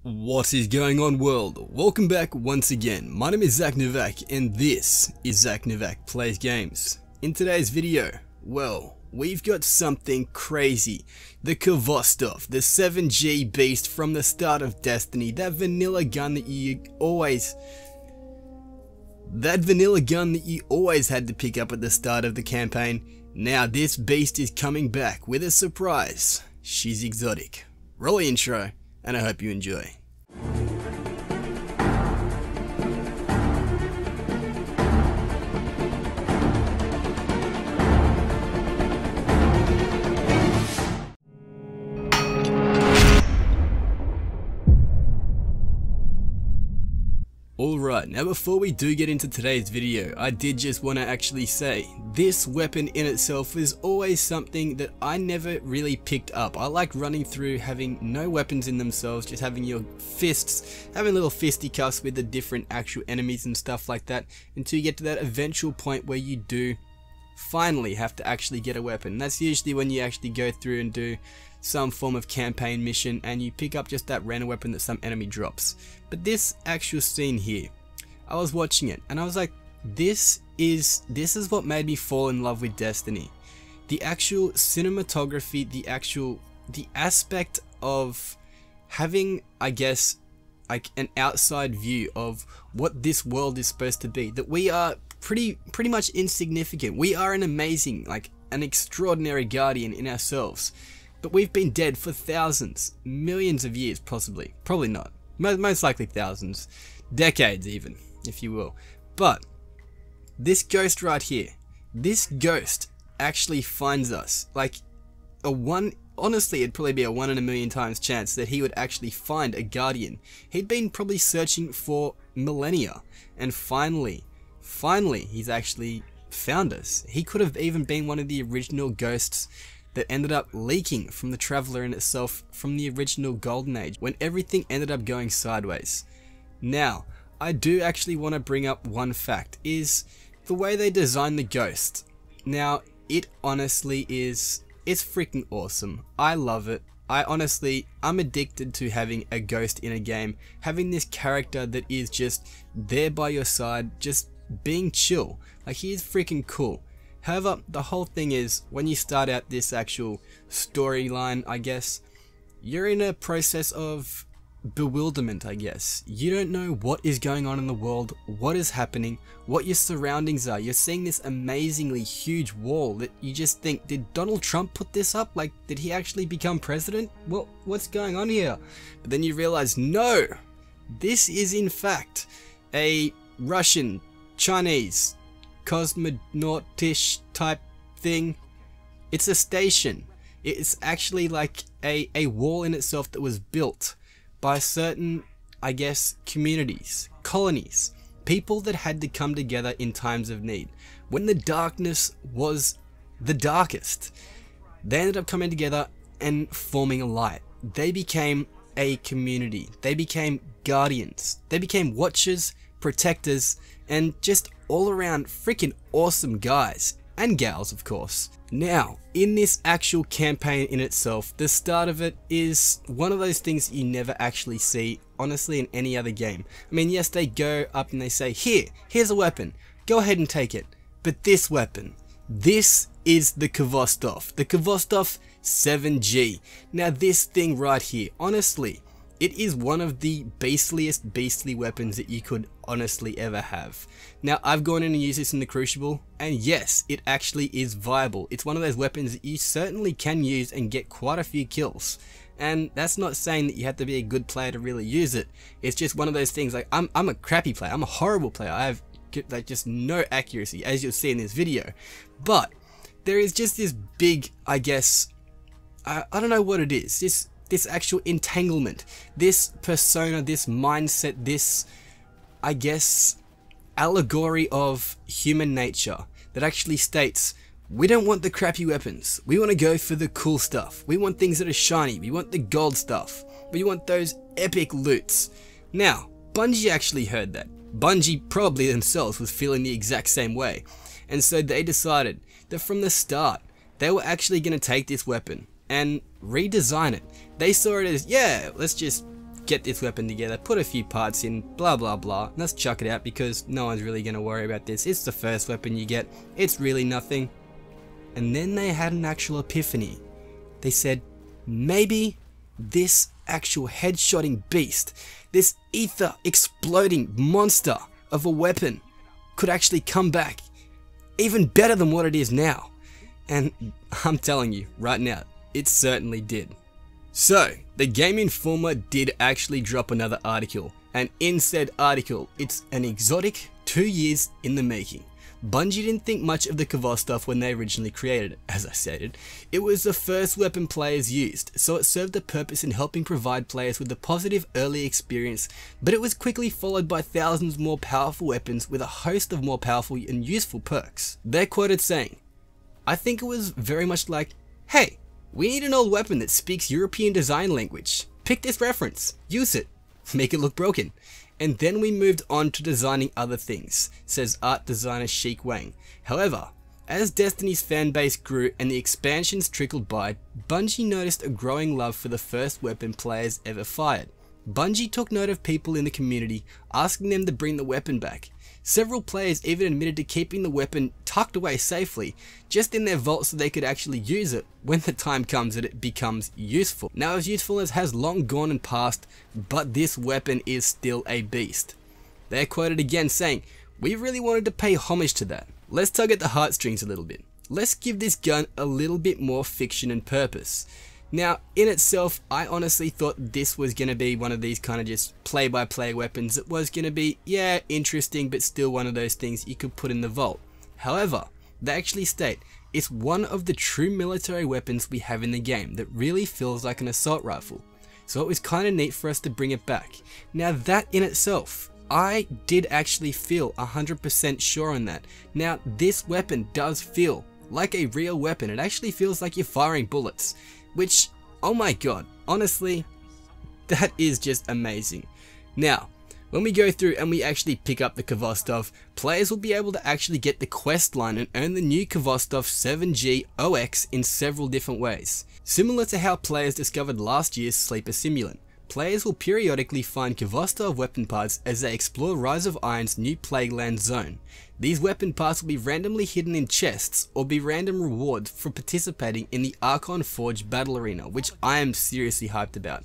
What is going on, world? Welcome back once again. My name is Zach Novak and this is Zach Novak Plays Games. In today's video, well, we've got something crazy. The Khvostov, the 7G beast from the start of Destiny, that vanilla gun that you always had to pick up at the start of the campaign. Now this beast is coming back with a surprise. She's exotic. Roll the intro, and I hope you enjoy. Alright, now before we do get into today's video, I did just want to actually say, this weapon in itself is always something that I never really picked up. I like running through having no weapons in themselves, just having your fists, having little fisticuffs with the different actual enemies and stuff like that, until you get to that eventual point where you do finally have to actually get a weapon. That's usually when you actually go through and do some form of campaign mission and you pick up just that random weapon that some enemy drops. But this actual scene here, I was watching it and I was like, this is what made me fall in love with Destiny. The actual cinematography, the aspect of having, I guess, like an outside view of what this world is supposed to be, that we are pretty much insignificant. We are an amazing, like an extraordinary guardian in ourselves. But we've been dead for thousands, millions of years possibly. Probably not. Most likely thousands. Decades even, if you will. But this ghost right here, this ghost actually finds us. Like honestly, it'd probably be a 1 in a million times chance that he would actually find a guardian. He'd been probably searching for millennia. And finally, he's actually found us. He could have even been one of the original ghosts that ended up leaking from the Traveler in itself from the original Golden Age, when everything ended up going sideways. Now, I do actually want to bring up one fact, is the way they designed the ghost. Now, it honestly is, it's freaking awesome. I love it. I'm addicted to having a ghost in a game, having this character that is just there by your side, just being chill. Like, he is freaking cool. However, the whole thing is, when you start out this actual storyline, I guess, you're in a process of bewilderment, I guess. You don't know what is going on in the world, what is happening, what your surroundings are. You're seeing this amazingly huge wall that you just think, did Donald Trump put this up? Like, did he actually become president? What's going on here? But then you realize, no! This is in fact a Russian, Chinese, cosmonautish type thing. It's a station. It's actually like a wall in itself that was built by certain, I guess, communities, colonies, people that had to come together in times of need. When the darkness was the darkest, they ended up coming together and forming a light. They became a community. They became guardians. They became watchers, protectors, and just all around freaking awesome guys and gals, of course. Now, in this actual campaign in itself, the start of it is one of those things that you never actually see, honestly, in any other game. I mean, yes, they go up and they say, here's a weapon, go ahead and take it. But this weapon, this is the Khvostov, the Khvostov 7G. Now this thing right here, honestly, it is one of the beastliest beastly weapons that you could honestly ever have. Now, I've gone in and used this in the Crucible, and yes, it actually is viable. It's one of those weapons that you certainly can use and get quite a few kills. And that's not saying that you have to be a good player to really use it. It's just one of those things, like, I'm a crappy player, I'm a horrible player, I have like just no accuracy, as you'll see in this video. But there is just this big, I guess, I don't know what it is, this actual entanglement, this persona, this mindset, this, I guess, allegory of human nature that actually states, we don't want the crappy weapons, we want to go for the cool stuff, we want things that are shiny, we want the gold stuff, we want those epic loots. Now, Bungie actually heard that. Bungie probably themselves was feeling the exact same way, and so they decided that from the start, they were actually going to take this weapon and redesign it. They saw it as, yeah, let's just get this weapon together, put a few parts in, blah blah blah, let's chuck it out because no one's really going to worry about this. It's the first weapon you get, it's really nothing. And then they had an actual epiphany. They said, maybe this actual headshotting beast, this ether exploding monster of a weapon could actually come back even better than what it is now. And I'm telling you right now, it certainly did. So, the Game Informer did actually drop another article, and in said article, it's an exotic 2 years in the making. Bungie didn't think much of the Khvostov when they originally created it, as I stated. It was the first weapon players used, so it served a purpose in helping provide players with a positive early experience, but it was quickly followed by thousands more powerful weapons with a host of more powerful and useful perks. They're quoted saying, "I think it was very much like, hey, we need an old weapon that speaks European design language. Pick this reference, use it, make it look broken. And then we moved on to designing other things," says art designer Sheik Wang. However, as Destiny's fanbase grew and the expansions trickled by, Bungie noticed a growing love for the first weapon players ever fired. Bungie took note of people in the community, asking them to bring the weapon back. Several players even admitted to keeping the weapon tucked away safely, just in their vault so they could actually use it when the time comes that it becomes useful. Now, as usefulness has long gone and passed, but this weapon is still a beast. They're quoted again saying, "We really wanted to pay homage to that. Let's tug at the heartstrings a little bit. Let's give this gun a little bit more fiction and purpose." Now, in itself, I honestly thought this was going to be one of these kind of just play-by-play weapons. It was going to be, yeah, interesting, but still one of those things you could put in the vault. However, they actually state, it's one of the true military weapons we have in the game that really feels like an assault rifle. So it was kind of neat for us to bring it back. Now that in itself, I did actually feel 100% sure on that. Now, this weapon does feel like a real weapon. It actually feels like you're firing bullets. Which, oh my god, honestly, that is just amazing. Now, when we go through and we actually pick up the Khvostov, players will be able to actually get the quest line and earn the new Khvostov 7G-0X in several different ways. Similar to how players discovered last year's Sleeper Simulant, players will periodically find Khvostov weapon parts as they explore Rise of Iron's new Plagueland zone. These weapon parts will be randomly hidden in chests or be random rewards for participating in the Archon Forge battle arena, which I am seriously hyped about.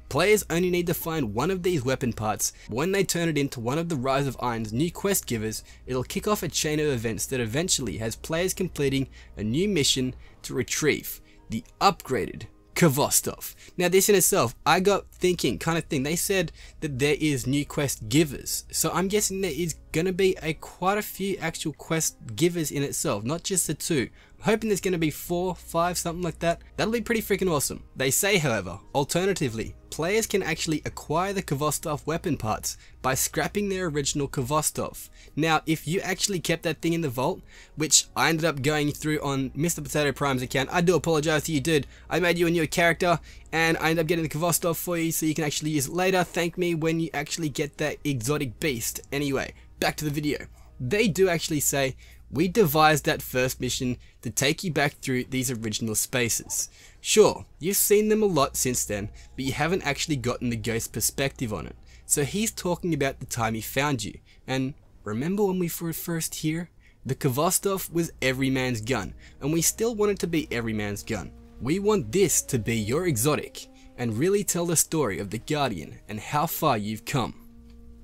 Players only need to find one of these weapon parts. When they turn it into one of the Rise of Iron's new quest givers, it'll kick off a chain of events that eventually has players completing a new mission to retrieve the upgraded Khvostov. Now this in itself, I got thinking kind of thing. They said that there is new quest givers, so I'm guessing there is gonna be quite a few actual quest givers in itself, not just the two. I'm hoping there's gonna be 4, 5, something like that. That'll be pretty freaking awesome. They say, however, alternatively, players can actually acquire the Khvostov weapon parts by scrapping their original Khvostov. Now, if you actually kept that thing in the vault, which I ended up going through on Mr. Potato Prime's account, I do apologize to you, dude. I made you a new character, and I ended up getting the Khvostov for you so you can actually use it later. Thank me when you actually get that exotic beast. Anyway, back to the video. They do actually say, we devised that first mission to take you back through these original spaces. Sure, you've seen them a lot since then, but you haven't actually gotten the ghost perspective on it. So he's talking about the time he found you, and remember when we were first here? The Khvostov was every man's gun, and we still want it to be every man's gun. We want this to be your exotic, and really tell the story of the Guardian and how far you've come.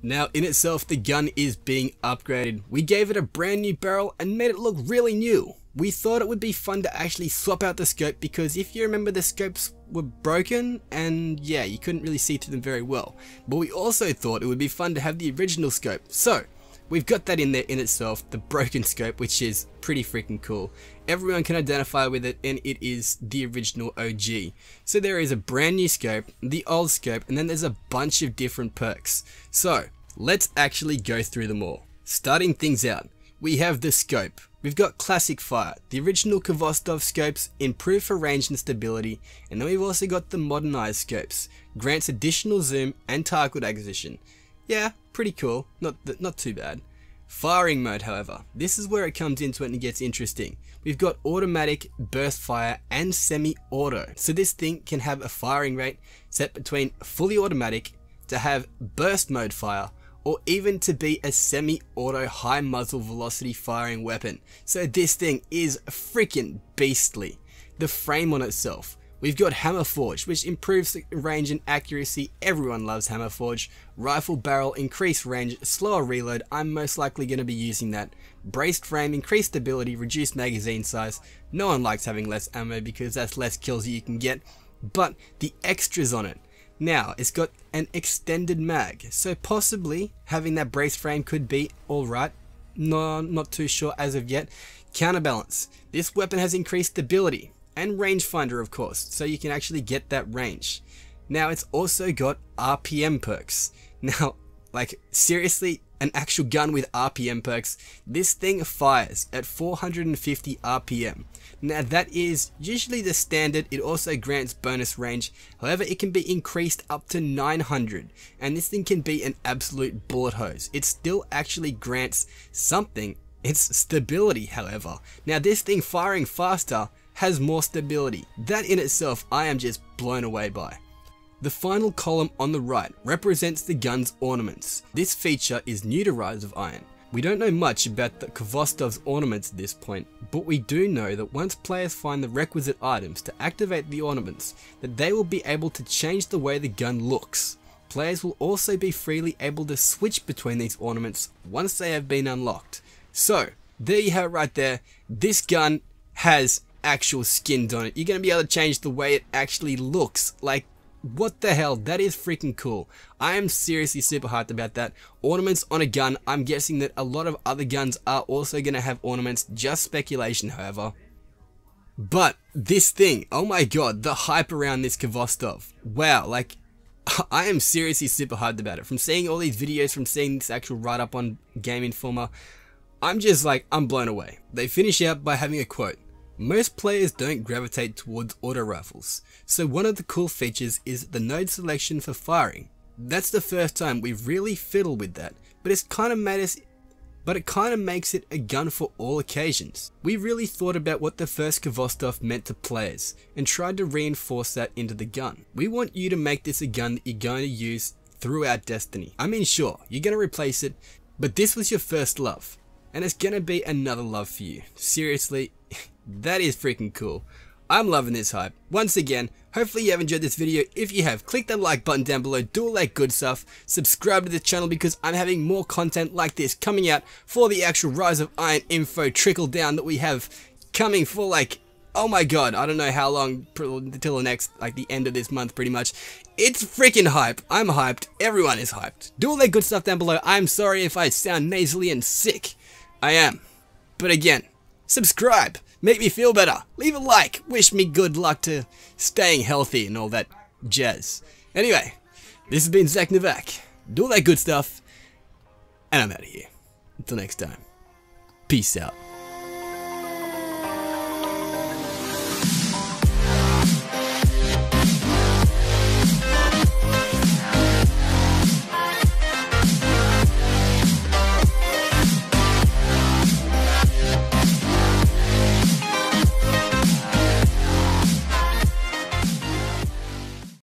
Now in itself, the gun is being upgraded. We gave it a brand new barrel and made it look really new. We thought it would be fun to actually swap out the scope, because if you remember, the scopes were broken and yeah, you couldn't really see through them very well. But we also thought it would be fun to have the original scope. So we've got that in there in itself, the broken scope, which is pretty freaking cool. Everyone can identify with it, and it is the original OG. So there is a brand new scope, the old scope, and then there's a bunch of different perks. So let's actually go through them all. Starting things out, we have the scope. We've got classic fire, the original Khvostov scopes, improved for range and stability, and then we've also got the modernized scopes, grants additional zoom and target acquisition. Yeah, pretty cool, not too bad. Firing mode, however, this is where it comes into it and it gets interesting. We've got automatic, burst fire, and semi-auto. So this thing can have a firing rate set between fully automatic, to have burst mode fire, or even to be a semi-auto high muzzle velocity firing weapon. So this thing is freaking beastly. The frame on itself. We've got hammer forge, which improves the range and accuracy. Everyone loves hammer forge. Rifle barrel, increased range, slower reload. I'm most likely going to be using that. Braced frame, increased stability, reduced magazine size. No one likes having less ammo because that's less kills you can get. But the extras on it. Now, it's got an extended mag, so possibly having that brace frame could be alright. No, not too sure as of yet. Counterbalance. This weapon has increased stability, and rangefinder of course, so you can actually get that range. Now, it's also got RPM perks. Now, like seriously, an actual gun with RPM perks. This thing fires at 450 RPM. Now that is usually the standard. It also grants bonus range. However, it can be increased up to 900. And this thing can be an absolute bullet hose. It still actually grants something. It's stability, however. Now this thing firing faster has more stability. That in itself, I am just blown away by. The final column on the right represents the gun's ornaments. This feature is new to Rise of Iron. We don't know much about the Khvostov's ornaments at this point, but we do know that once players find the requisite items to activate the ornaments, that they will be able to change the way the gun looks. Players will also be freely able to switch between these ornaments once they have been unlocked. So, there you have it right there. This gun has actual skins on it. You're going to be able to change the way it actually looks. Like, what the hell, that is freaking cool. I am seriously super hyped about that. Ornaments on a gun, I'm guessing that a lot of other guns are also going to have ornaments, just speculation however. But this thing, oh my god, the hype around this Khvostov. Wow, like, I am seriously super hyped about it. From seeing all these videos, from seeing this actual write-up on Game Informer, I'm just like, I'm blown away. They finish out by having a quote. Most players don't gravitate towards auto rifles, so one of the cool features is the node selection for firing. That's the first time we've really fiddled with that, but it kind of makes it a gun for all occasions. We really thought about what the first Khvostov meant to players and tried to reinforce that into the gun. We want you to make this a gun that you're going to use throughout Destiny. I mean, sure, you're going to replace it, but this was your first love, and it's going to be another love for you. Seriously. That is freaking cool. I'm loving this hype. Once again, hopefully you have enjoyed this video. If you have, click that like button down below, do all that good stuff, subscribe to this channel because I'm having more content like this coming out for the actual Rise of Iron info trickle down that we have coming for like, oh my god, I don't know how long, until the next, like the end of this month pretty much. It's freaking hype. I'm hyped. Everyone is hyped. Do all that good stuff down below. I'm sorry if I sound nasally and sick. I am. But again, subscribe. Make me feel better. Leave a like. Wish me good luck to staying healthy and all that jazz. Anyway, this has been Zach Novak. Do all that good stuff. And I'm out of here. Until next time. Peace out.